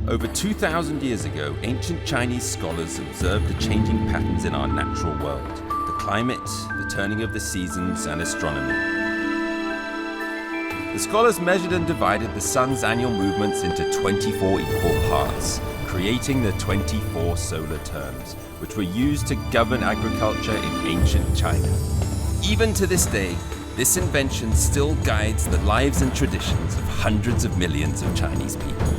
Over 2,000 years ago, ancient Chinese scholars observed the changing patterns in our natural world, the climate, the turning of the seasons, and astronomy. The scholars measured and divided the sun's annual movements into 24 equal parts, creating the 24 solar terms, which were used to govern agriculture in ancient China. Even to this day, this invention still guides the lives and traditions of hundreds of millions of Chinese people.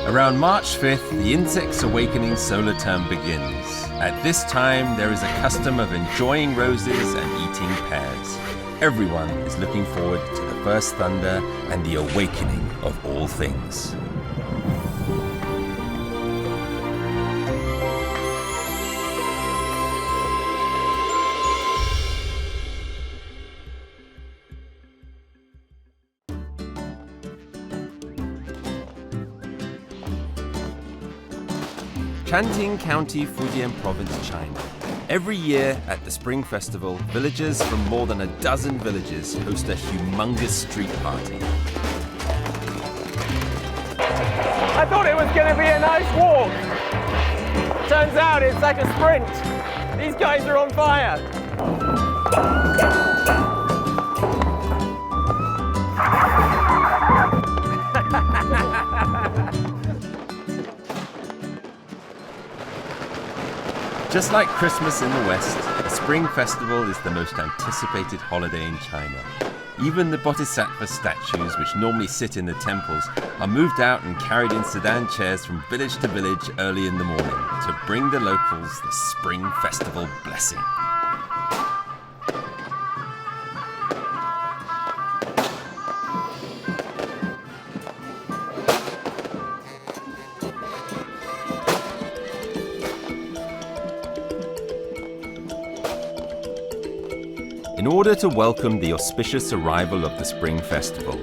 Around March 5th, the insect's awakening solar term begins. At this time, there is a custom of enjoying roses and eating pears. Everyone is looking forward to the first thunder and the awakening of all things. Shanting County, Fujian Province, China. Every year at the Spring Festival, villagers from more than a dozen villages host a humongous street party. I thought it was going to be a nice walk. Turns out it's like a sprint. These guys are on fire. Just like Christmas in the West, the Spring Festival is the most anticipated holiday in China. Even the Bodhisattva statues, which normally sit in the temples, are moved out and carried in sedan chairs from village to village early in the morning to bring the locals the Spring Festival blessing. In order to welcome the auspicious arrival of the Spring Festival,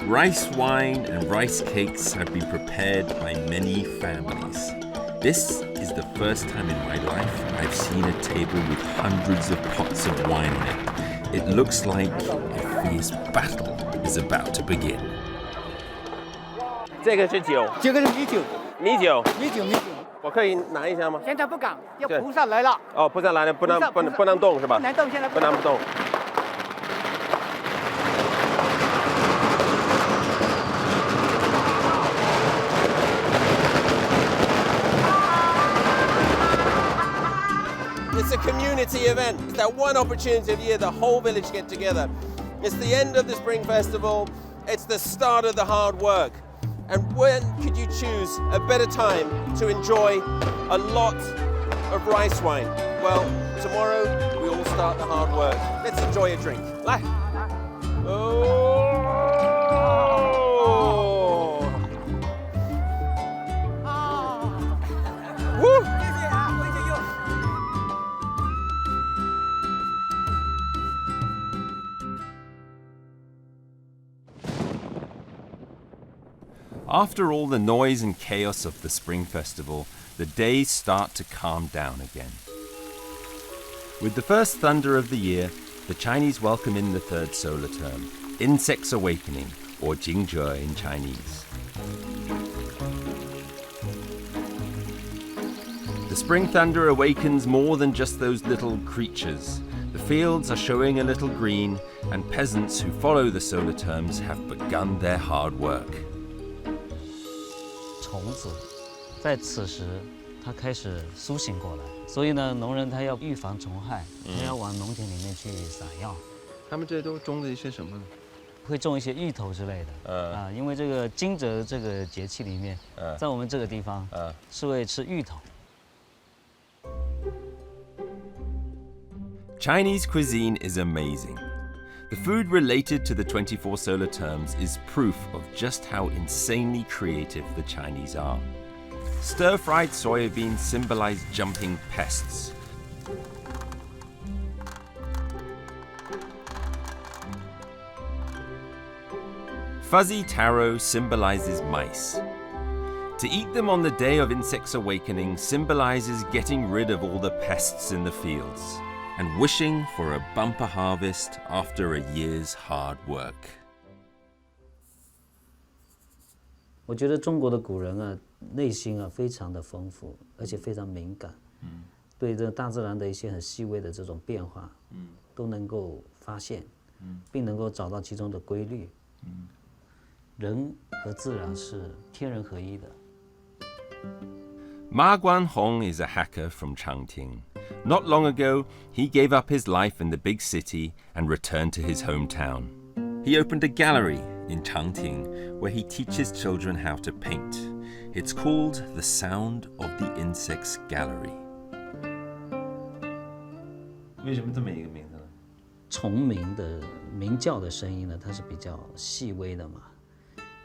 rice wine and rice cakes have been prepared by many families. This is the first time in my life I've seen a table with hundreds of pots of wine on it. It looks like a fierce battle is about to begin. 这个是酒，这个是米酒，米酒，米酒。我可以拿一下吗？现在不敢，要菩萨来了。哦，不上来了，不能动是吧？不能动，现在不能动。It's a community event. It's that one opportunity of the year the whole village get together. It's the end of the Spring Festival. It's the start of the hard work. And when could you choose a better time to enjoy a lot of rice wine? Well, tomorrow we all start the hard work. Let's enjoy a drink. Lai. Oh. Woo. After all the noise and chaos of the Spring Festival, the days start to calm down again. With the first thunder of the year, the Chinese welcome in the third solar term, Insect's Awakening, or Jingjie in Chinese. The spring thunder awakens more than just those little creatures. The fields are showing a little green, and peasants who follow the solar terms have begun their hard work. 虫子在此时它开始苏醒过来，所以呢，农人他要预防虫害，他要往农田里面去撒药。他们这些都种了一些什么呢？会种一些芋头之类的。因为这个惊蛰这个节气里面，在我们这个地方，是会吃芋头。 Chinese cuisine is amazing. The food related to the 24 solar terms is proof of just how insanely creative the Chinese are. Stir-fried soybeans symbolize jumping pests. Fuzzy taro symbolizes mice. To eat them on the day of Insect's Awakening symbolizes getting rid of all the pests in the fields and wishing for a bumper harvest after a year's hard work. 我觉得中国的古人啊，内心啊非常的丰富，而且非常敏感，对这大自然的一些很细微的这种变化，都能够发现，并能够找到其中的规律。人和自然是天人合一的。Ma Guanhong is a hacker from Changting. Not long ago, he gave up his life in the big city and returned to his hometown. He opened a gallery in Changting where he teaches children how to paint. It's called The Sound of the Insects Gallery. 为什么这么一个名字呢？虫鸣的鸣叫的声音呢，它是比较细微的嘛。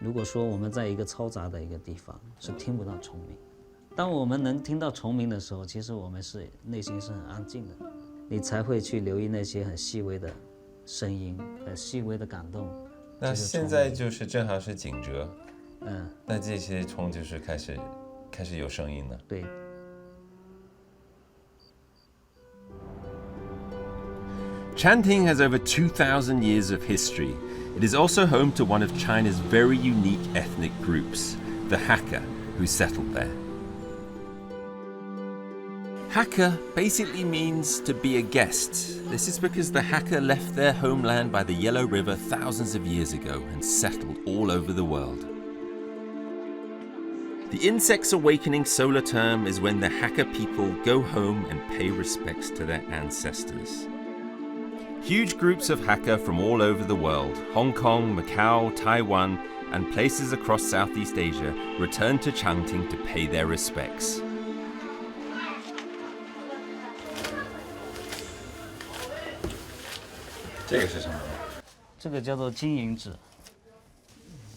如果说我们在一个嘈杂的一个地方，是听不到虫鸣。当我们能听到虫鸣的时候，其实我们是内心是很安静的，你才会去留意那些很细微的声音、很细微的感动。那现在就是正好是惊蛰，那这些虫就是开始有声音了。对。Changting has over 2,000 years of history. It is also home to one of China's very unique ethnic groups, the Hakka, who settled there. Hakka basically means to be a guest. This is because the Hakka left their homeland by the Yellow River thousands of years ago and settled all over the world. The insect's awakening solar term is when the Hakka people go home and pay respects to their ancestors. Huge groups of Hakka from all over the world, Hong Kong, Macau, Taiwan, and places across Southeast Asia, return to Changting to pay their respects. 这个是什么？这个叫做金银纸，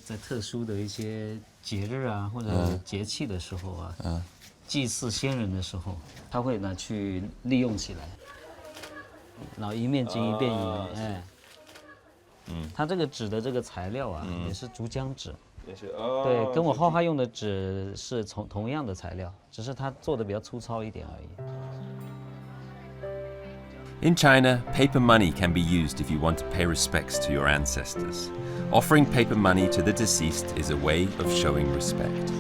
在特殊的一些节日啊或者节气的时候啊，祭祀先人的时候，他会拿去利用起来。然后一面金一面银，它这个纸的这个材料啊，也是竹浆纸，也是对，跟我画画用的纸是同样的材料，只是它做的比较粗糙一点而已。In China, paper money can be used if you want to pay respects to your ancestors. Offering paper money to the deceased is a way of showing respect.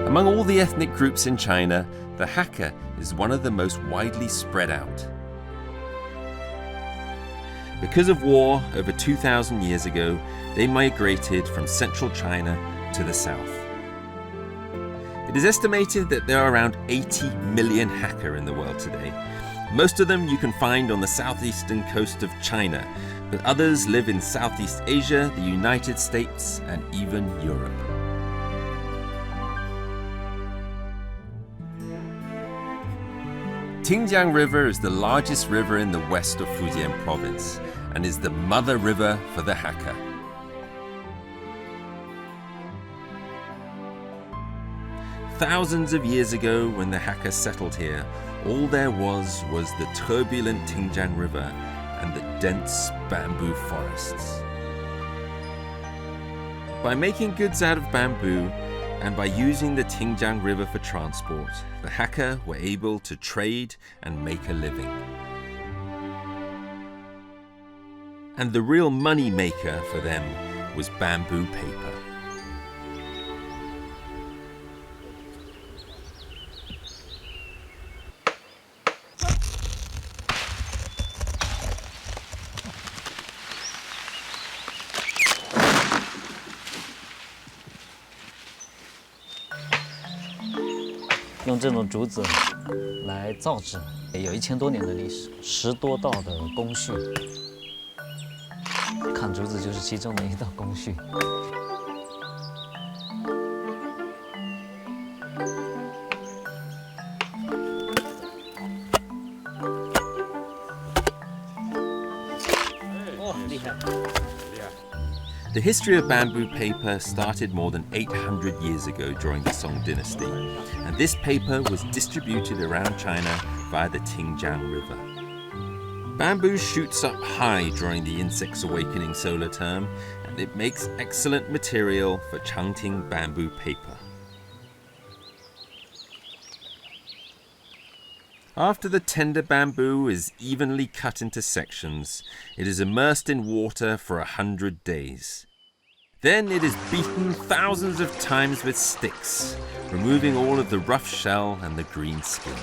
Among all the ethnic groups in China, the Hakka is one of the most widely spread out. Because of war over 2,000 years ago, they migrated from central China to the south. It is estimated that there are around 80 million Hakka in the world today. Most of them you can find on the southeastern coast of China, but others live in Southeast Asia, the United States, and even Europe. Xinjiang River is the largest river in the west of Fujian province and is the mother river for the Hakka. Thousands of years ago, when the Hakka settled here, all there was the turbulent Xinjiang River and the dense bamboo forests. By making goods out of bamboo, and by using the Xinjiang River for transport, the Hakka were able to trade and make a living. And the real money maker for them was bamboo paper. 用这种竹子来造纸，有1000多年的历史，10多道的工序。砍竹子就是其中的一道工序。哦，厉害！ The history of bamboo paper started more than 800 years ago during the Song dynasty, and this paper was distributed around China via the Xinjiang River. Bamboo shoots up high during the insect's awakening solar term, and it makes excellent material for Changting bamboo paper. After the tender bamboo is evenly cut into sections, it is immersed in water for 100 days. Then it is beaten thousands of times with sticks, removing all of the rough shell and the green skin.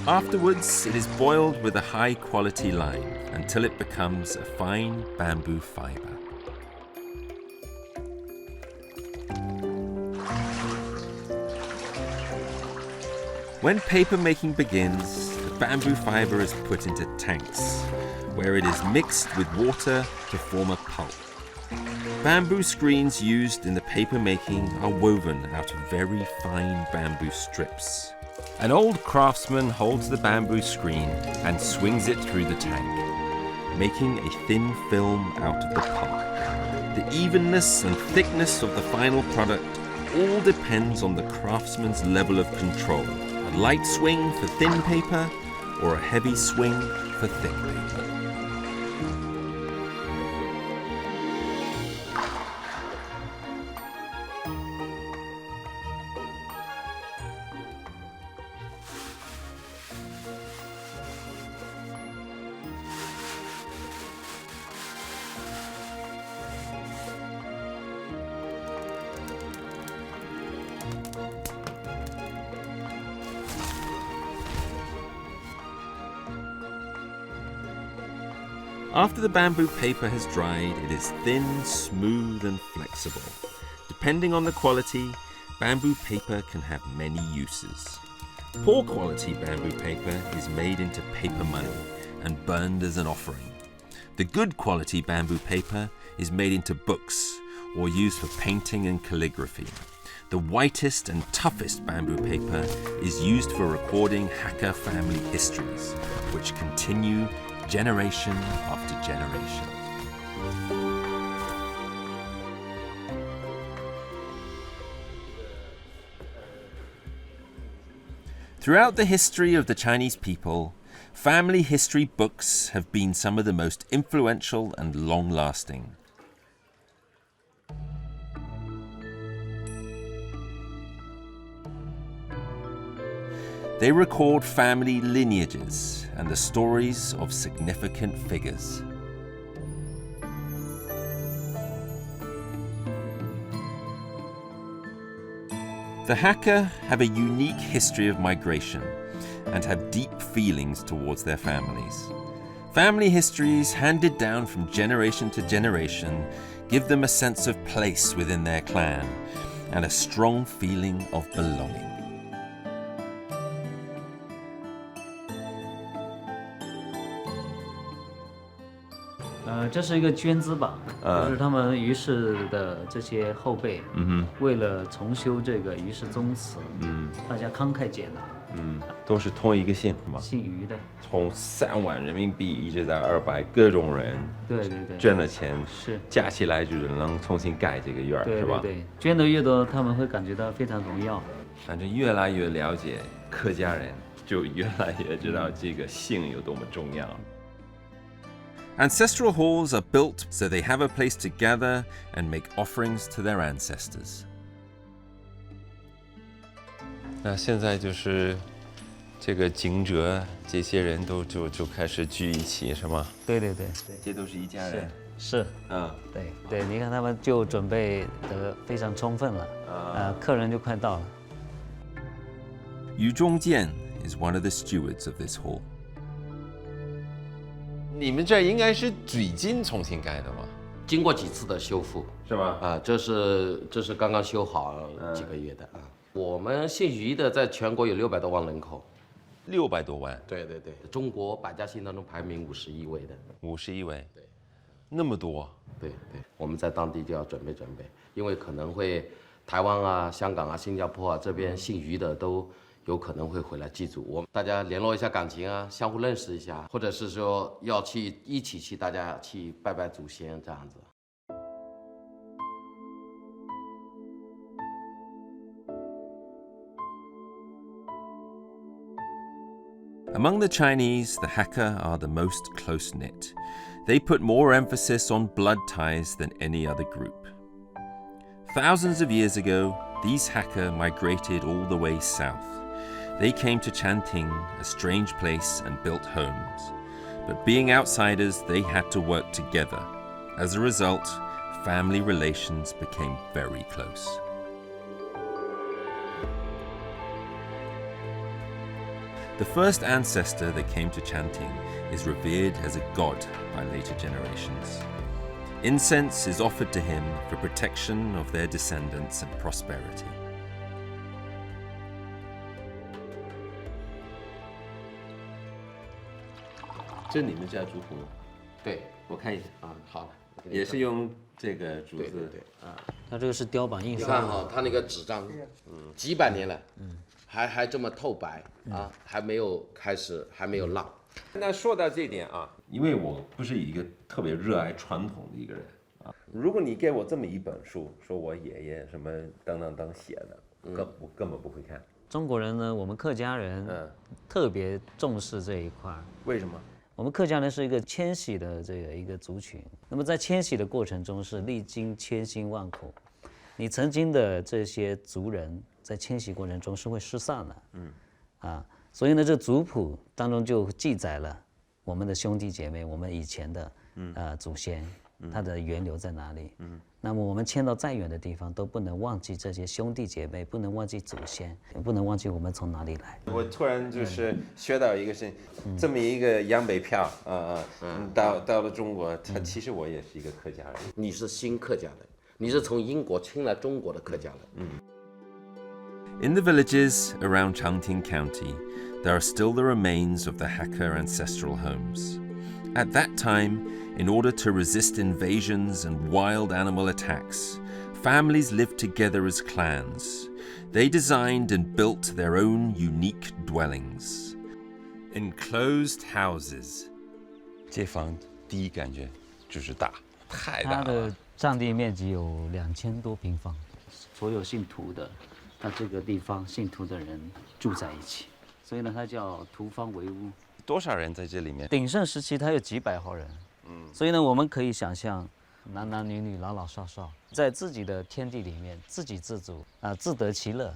Afterwards, it is boiled with a high-quality lime until it becomes a fine bamboo fiber. When paper making begins, the bamboo fiber is put into tanks, where it is mixed with water to form a pulp. Bamboo screens used in the paper making are woven out of very fine bamboo strips. An old craftsman holds the bamboo screen and swings it through the tank, making a thin film out of the pulp. The evenness and thickness of the final product all depends on the craftsman's level of control. A light swing for thin paper or a heavy swing for thick paper. After the bamboo paper has dried, it is thin, smooth, and flexible. Depending on the quality, bamboo paper can have many uses. Poor quality bamboo paper is made into paper money and burned as an offering. The good quality bamboo paper is made into books or used for painting and calligraphy. The whitest and toughest bamboo paper is used for recording Hakka family histories, which continue generation after generation. Throughout the history of the Chinese people, family history books have been some of the most influential and long-lasting. They record family lineages and the stories of significant figures. The Hakka have a unique history of migration and have deep feelings towards their families. Family histories handed down from generation to generation give them a sense of place within their clan and a strong feeling of belonging. 这是一个捐资榜，就是他们于氏的这些后辈，为了重修这个于氏宗祠，大家慷慨解囊，都是同一个姓是吗？姓于的，从3万人民币一直到200，各种人对，捐了钱，是加起来就是能重新盖这个院，是吧？对，捐的越多，他们会感觉到非常荣耀。反正越来越了解客家人，就越来越知道这个姓有多么重要。Ancestral halls are built so they have a place to gather and make offerings to their ancestors. 那现在就是这个景者这些人都就开始聚一起，是吗？对，这都是一家人。是，对，你看他们就准备得非常充分了，客人就快到了。Yu Zhongjian is one of the stewards of this hall. 你们这应该是最近重新盖的吗？经过几次的修复，是吗？这是刚刚修好几个月的啊。我们姓于的在全国有600多万人口，600多万。对，中国百家姓当中排名51位的。51位。对，那么多。对，我们在当地就要准备，因为可能会台湾啊、香港啊、新加坡啊这边姓于的都有可能会回来祭祖，我们大家联络一下感情啊，相互认识一下，或者是说要一起去大家去拜拜祖先这样子。Among the Chinese, the Hakka are the most close-knit. They put more emphasis on blood ties than any other group. Thousands of years ago, these Hakka migrated all the way south. They came to Chanting, a strange place, and built homes. But being outsiders, they had to work together. As a result, family relations became very close. The first ancestor that came to Chanting is revered as a god by later generations. Incense is offered to him for protection of their descendants and prosperity. 这你们家族谱吗？对，我看一下，啊，好，也是用这个竹子。对啊，它这个是雕版印刷的。你看哈，它那个纸张，几百年了，还这么透白啊，还没有开始，还没有烂。那说到这点啊，因为我不是一个特别热爱传统的一个人啊，如果你给我这么一本书，说我爷爷什么等等等写的，我根本不会看。中国人呢，我们客家人特别重视这一块。为什么？我们客家人是一个迁徙的一个族群，那么在迁徙的过程中是历经千辛万苦，你曾经的这些族人在迁徙过程中是会失散的，所以呢，这族谱当中就记载了我们的兄弟姐妹，我们以前的祖先，它的源流在哪里？那么我们迁到再远的地方，都不能忘记这些兄弟姐妹，不能忘记祖先，也不能忘记我们从哪里来。我突然就是学到一个事情，这么一个洋北票到了中国，其实我也是一个客家人。你是新客家人，你是从英国迁来中国的客家人。In the villages around Changting County, there are still the remains of the Hakka ancestral homes. At that time, in order to resist invasions and wild animal attacks, families lived together as clans. They designed and built their own unique dwellings. Enclosed houses. 这房第一感觉就是大，太大了。它的占地面积有2000多平方，所有信徒的，它这个地方信徒的人住在一起，所以呢，它叫徒方为屋。多少人在这里面？鼎盛时期它有几百号人，所以呢，我们可以想象，男男女女、老老少少，在自己的天地里面自给自足自得其乐。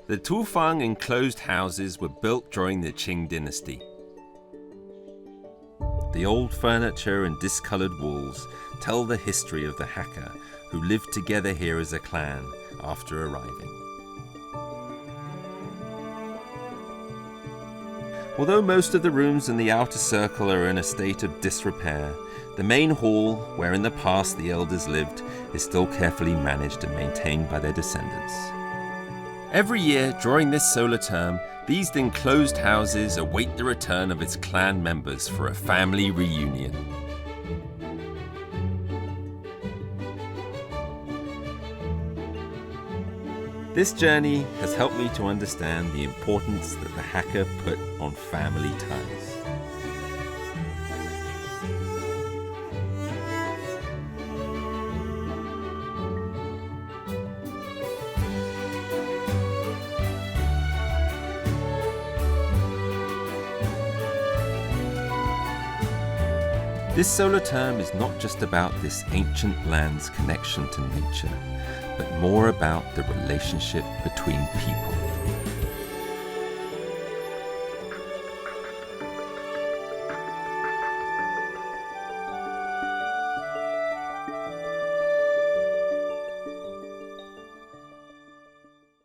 The Tufang enclosed houses were built during the Qing dynasty. The old furniture and discolored walls tell the history of the Hakka who lived together here as a clan after arriving. Although most of the rooms in the outer circle are in a state of disrepair, the main hall, where in the past the elders lived, is still carefully managed and maintained by their descendants. Every year during this solar term, these enclosed houses await the return of its clan members for a family reunion. This journey has helped me to understand the importance that the Hakka put on family ties. This solar term is not just about this ancient land's connection to nature, but more about the relationship between people.